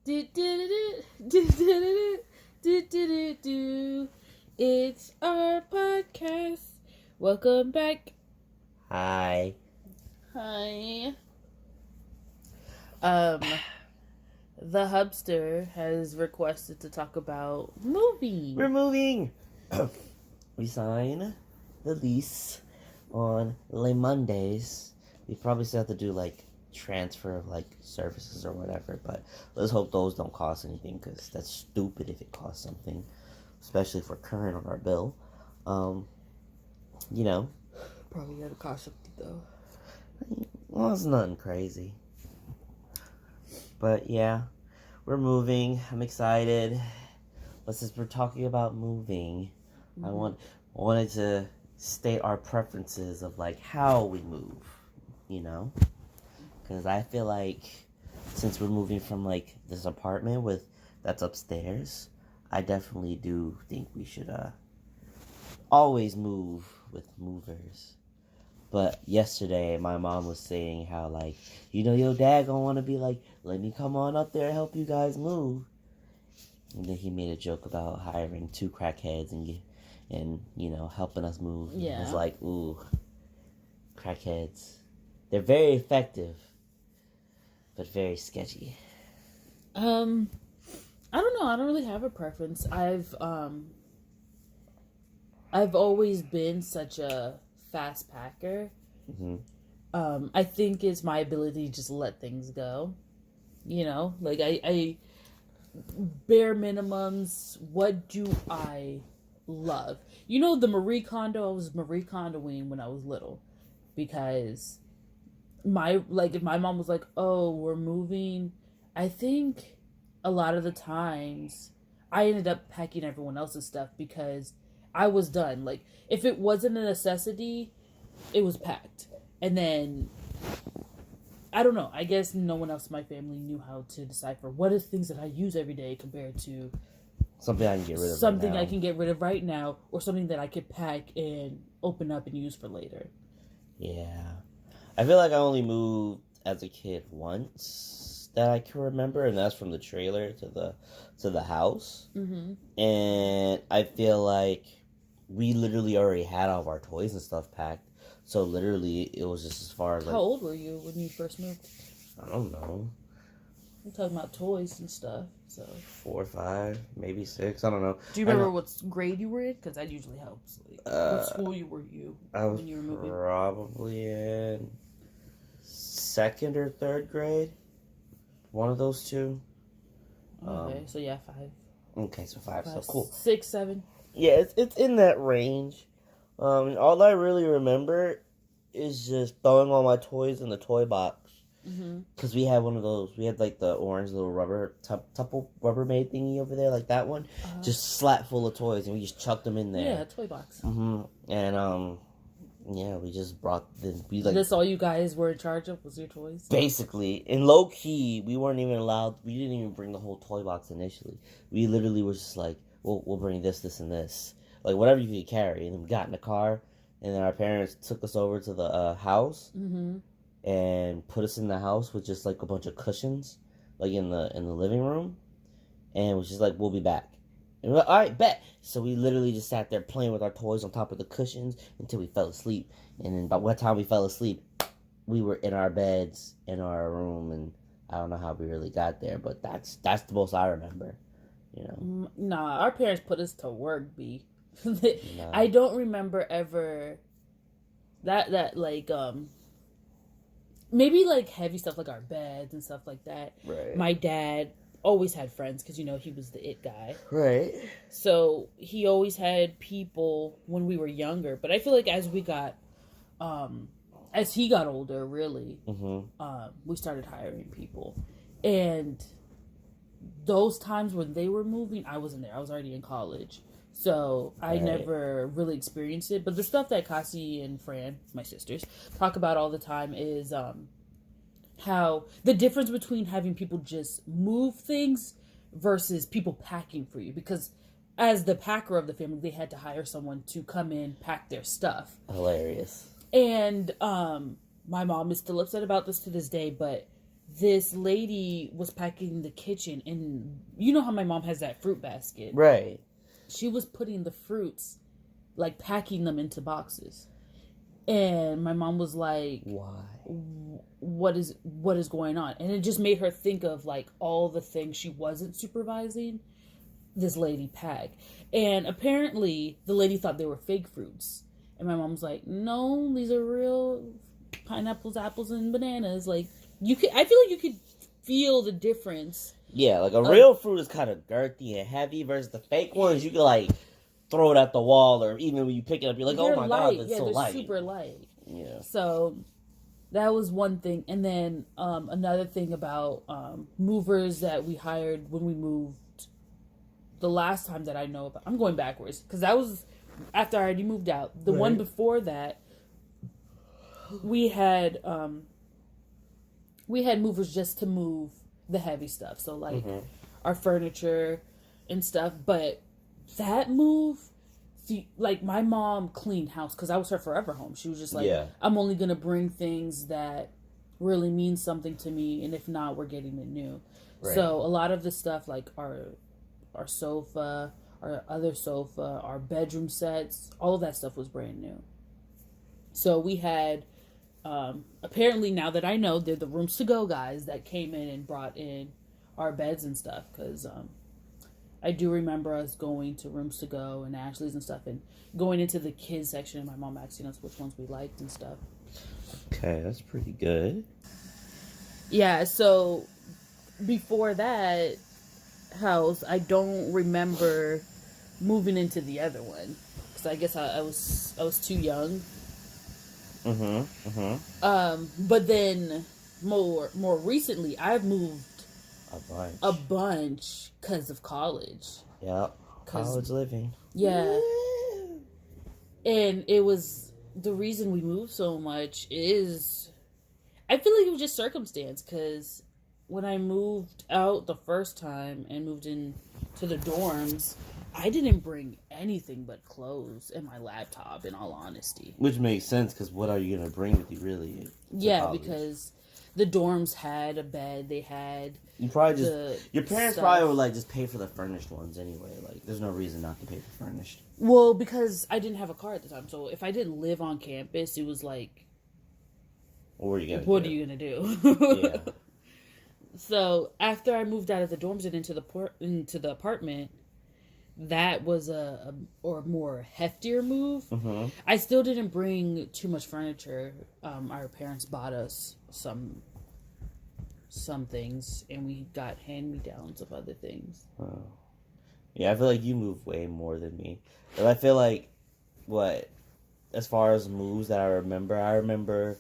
Do, do, do, do, do, do, do, do, do, do. It's our podcast. Welcome back. Hi. Hi. The Hubster has requested to talk about moving. We're moving. We sign the lease on Mondays. We probably still have to do transfer of services or whatever, but let's hope those don't cost anything, because that's stupid if it costs something, especially if we're current on our bill. Probably gotta cost something though. Well, it's nothing crazy. But yeah, we're moving. I'm excited. But since we're talking about moving, I wanted to state our preferences of how we move, because I feel like since we're moving from this apartment that's upstairs, I definitely do think we should always move with movers. But yesterday, my mom was saying how, your dad gonna want to be let me come on up there and help you guys move. And then he made a joke about hiring 2 crackheads and helping us move. Yeah. It was ooh, crackheads. They're very effective, but very sketchy. I don't know. I don't really have a preference. I've always been such a fast packer. Mm-hmm. I think it's my ability to just let things go. I bare minimums. What do I love? The Marie Kondo. I was Marie Kondoing when I was little, because if my mom was like, "Oh, we're moving," I think a lot of the times I ended up packing everyone else's stuff because I was done. If it wasn't a necessity, it was packed. And then, I don't know, I guess no one else in my family knew how to decipher what are things that I use every day compared to something I can get rid of something right now. I can get rid of right now, or something that I could pack and open up and use for later. Yeah. I feel like I only moved as a kid once that I can remember, and that's from the trailer to the house. Mm-hmm. And I feel like we literally already had all of our toys and stuff packed. So literally, it was just as far as How old were you when you first moved? I don't know. We're talking about toys and stuff, so 4 or 5, maybe 6. I don't know. Do you remember what grade you were in? Because that usually helps. What school were you when you were moving? Probably in 2nd or 3rd grade. One of those two. Okay, so yeah, 5. Okay, so 5. So cool. 6, 7. Yeah, it's in that range. All I really remember is just throwing all my toys in the toy box. Because we had one of those. We had the orange little rubber Tupperware Rubbermaid thingy over there, that one. Just slap full of toys, and we just chucked them in there. Yeah, toy box. And yeah, we just brought That's all you guys were in charge of, was your toys? Basically, in low key, we weren't even allowed. We didn't even bring the whole toy box initially. We literally were just we'll bring this, and this, whatever you could carry. And then we got in the car, and then our parents took us over to the house. And put us in the house with just a bunch of cushions, in the living room, and was just we'll be back. And we're like, all right, bet. So we literally just sat there playing with our toys on top of the cushions until we fell asleep. And then by what time we fell asleep, we were in our beds in our room, and I don't know how we really got there, but that's the most I remember. Nah, our parents put us to work, B. I don't remember ever that maybe heavy stuff our beds and stuff like that. Right. My dad always had friends because he was the it guy. Right. So he always had people when we were younger. But I feel as we got, as he got older, really, we started hiring people. And those times when they were moving, I wasn't there. I was already in college. So I never really experienced it. But the stuff that Cassie and Fran, my sisters, talk about all the time is how the difference between having people just move things versus people packing for you. Because as the packer of the family, they had to hire someone to come in, pack their stuff. Hilarious. And my mom is still upset about this to this day, but this lady was packing the kitchen, and you know how my mom has that fruit basket, Right. she was putting the fruits, like packing them into boxes, and my mom was like, why? what is going on? And it just made her think of like all the things she wasn't supervising this lady pack. And apparently the lady thought they were fake fruits, and my mom's like, no, these are real pineapples, apples, and bananas. Like, I feel like you could feel the difference. Yeah, like a real fruit is kind of girthy and heavy versus the fake ones. You can like throw it at the wall, or even when you pick it up, you're like, oh my god, it's so light. Super light. Yeah. So that was one thing. And then another thing about movers that we hired when we moved the last time that I know about. I'm going backwards because that was after I already moved out. The one before that, we had movers just to move the heavy stuff. So like our furniture and stuff. But that move, see, like my mom cleaned house because I was her forever home. She was just like, I'm only going to bring things that really mean something to me. And if not, we're getting it new. Right. So a lot of the stuff like our sofa, our other sofa, our bedroom sets, all of that stuff was brand new. So we had, apparently now that I know, they're the rooms to go guys that came in and brought in our beds and stuff. Because I do remember us going to rooms to go and Ashley's and stuff, and going into the kids section and my mom asking us which ones we liked and stuff. Okay, that's pretty good. Yeah, so before that house, I don't remember moving into the other one because I guess I was too young. But then more recently, I've moved a bunch because of college. Yep, college living. Yeah, and it was the reason we moved so much is I feel like it was just circumstance because when I moved out the first time and moved in to the dorms, I didn't bring anything but clothes and my laptop, in all honesty. Which makes sense, because what are you going to bring with you, really? Yeah, college? Because the dorms had a bed, they had... You probably just... Your parents probably would, like, just pay for the furnished ones anyway. Like, there's no reason not to pay for furnished. Well, because I didn't have a car at the time, so if I didn't live on campus, it was like... What are you going to do? Yeah. So, after I moved out of the dorms and into the apartment, that was a more heftier move. I still didn't bring too much furniture. Our parents bought us some things, and we got hand-me-downs of other things. Oh. Yeah, I feel like you move way more than me. But I feel like, as far as moves that I remember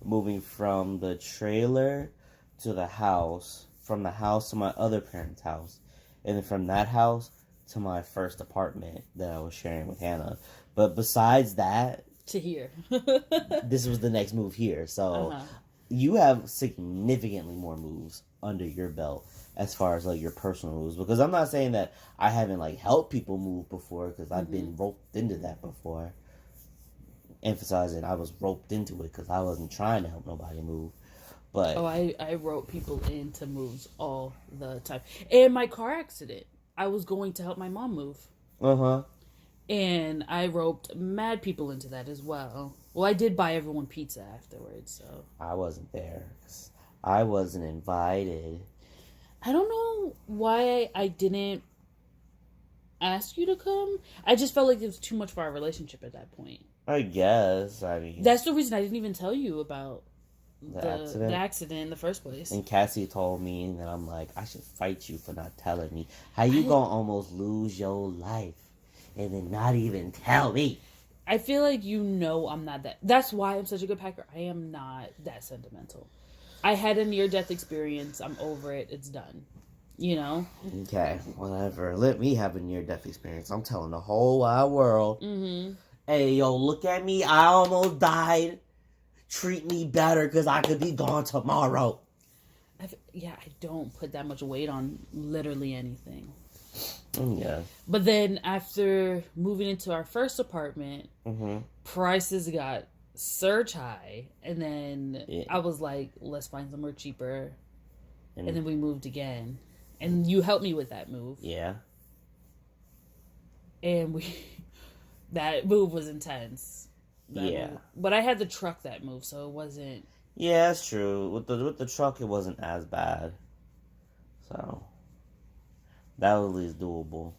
moving from the trailer to the house, from the house to my other parents' house, and then from that house to my first apartment that I was sharing with Hannah. But besides that... To here. This was the next move here. So you have significantly more moves under your belt as far as, like, your personal moves. Because I'm not saying that I haven't, like, helped people move before, because I've been roped into that before. Emphasizing I was roped into it because I wasn't trying to help nobody move. But I rope people into moves all the time. And my car accident, I was going to help my mom move. And I roped mad people into that as well. Well, I did buy everyone pizza afterwards, so. I wasn't there. I wasn't invited. I don't know why I didn't ask you to come. I just felt like it was too much for our relationship at that point. I guess. I mean, that's the reason I didn't even tell you about the accident in the first place. And Cassie told me, and then I'm like, I should fight you for not telling me. How you gonna almost lose your life and then not even tell me? I feel like I'm not that. That's why I'm such a good packer. I am not that sentimental. I had a near-death experience. I'm over it. It's done. You know? Okay, whatever. Let me have a near-death experience. I'm telling the whole wide world. Hey, yo, look at me. I almost died. Treat me better because I could be gone tomorrow. I don't put that much weight on literally anything. Yeah. But then after moving into our first apartment, prices got surge high. And then I was like, let's find somewhere cheaper. and then we moved again, and you helped me with that move. Yeah. And that move was intense. Yeah. Move. But I had the truck that move, so it wasn't. Yeah, that's true. With the truck, it wasn't as bad. So that was at least doable.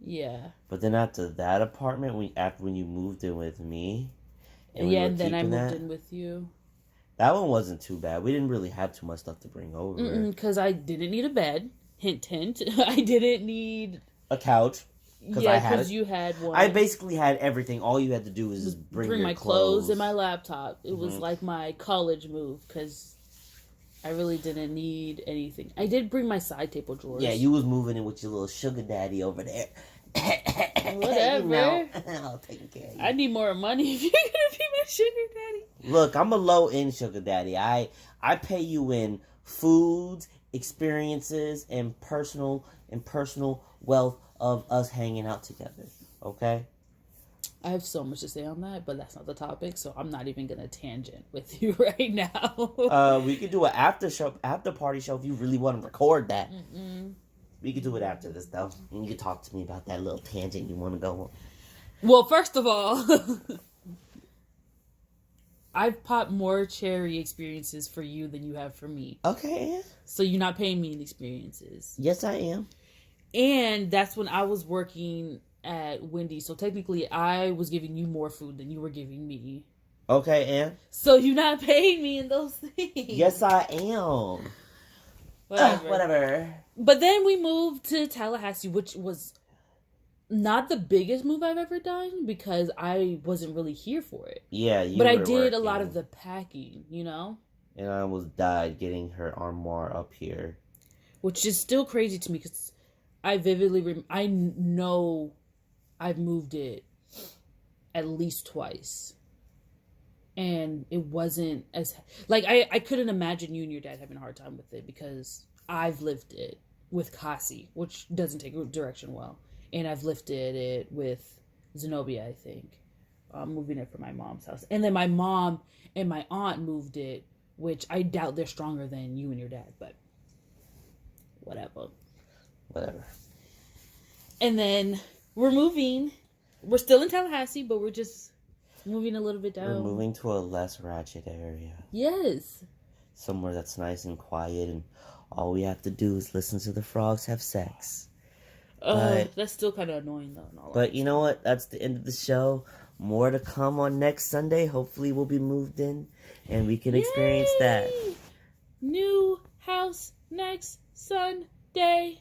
Yeah. But then after that apartment, when you moved in with me, and then I moved in with you. That one wasn't too bad. We didn't really have too much stuff to bring over. Because I didn't need a bed. Hint, hint. I didn't need a couch. Because you had one. I basically had everything. All you had to do was just bring your my clothes and my laptop. It was like my college move because I really didn't need anything. I did bring my side table drawers. Yeah, you was moving in with your little sugar daddy over there. Whatever. You know, I'll take care of you. I need more money if you're gonna be my sugar daddy. Look, I'm a low end sugar daddy. I pay you in foods, experiences, and personal wealth of us hanging out together. Okay? I have so much to say on that, but that's not the topic, so I'm not even gonna tangent with you right now. We could do an after party show if you really want to record that. Mm-mm. We could do it after this though. And you can talk to me about that little tangent you want to go on. Well, first of all, I've popped more cherry experiences for you than you have for me. Okay. So you're not paying me in experiences. Yes, I am. And that's when I was working at Wendy's. So technically, I was giving you more food than you were giving me. Okay, and? So you're not paying me in those things. Yes, I am. Whatever. But then we moved to Tallahassee, which was not the biggest move I've ever done because I wasn't really here for it. Yeah, but I did a lot of the packing, you know? And I almost died getting her armoire up here. Which is still crazy to me because I vividly I know I've moved it at least twice. And it wasn't as... Like, I couldn't imagine you and your dad having a hard time with it because I've lived it with Kasi, which doesn't take direction well. And I've lifted it with Zenobia, I think. Moving it from my mom's house. And then my mom and my aunt moved it, which I doubt they're stronger than you and your dad, but whatever. And then we're moving. We're still in Tallahassee, but we're just moving a little bit down. We're moving to a less ratchet area. Yes. Somewhere that's nice and quiet, and all we have to do is listen to the frogs have sex. That's still kind of annoying, though. But you know what? That's the end of the show. More to come on next Sunday. Hopefully we'll be moved in, and we can experience that. New house next Sunday.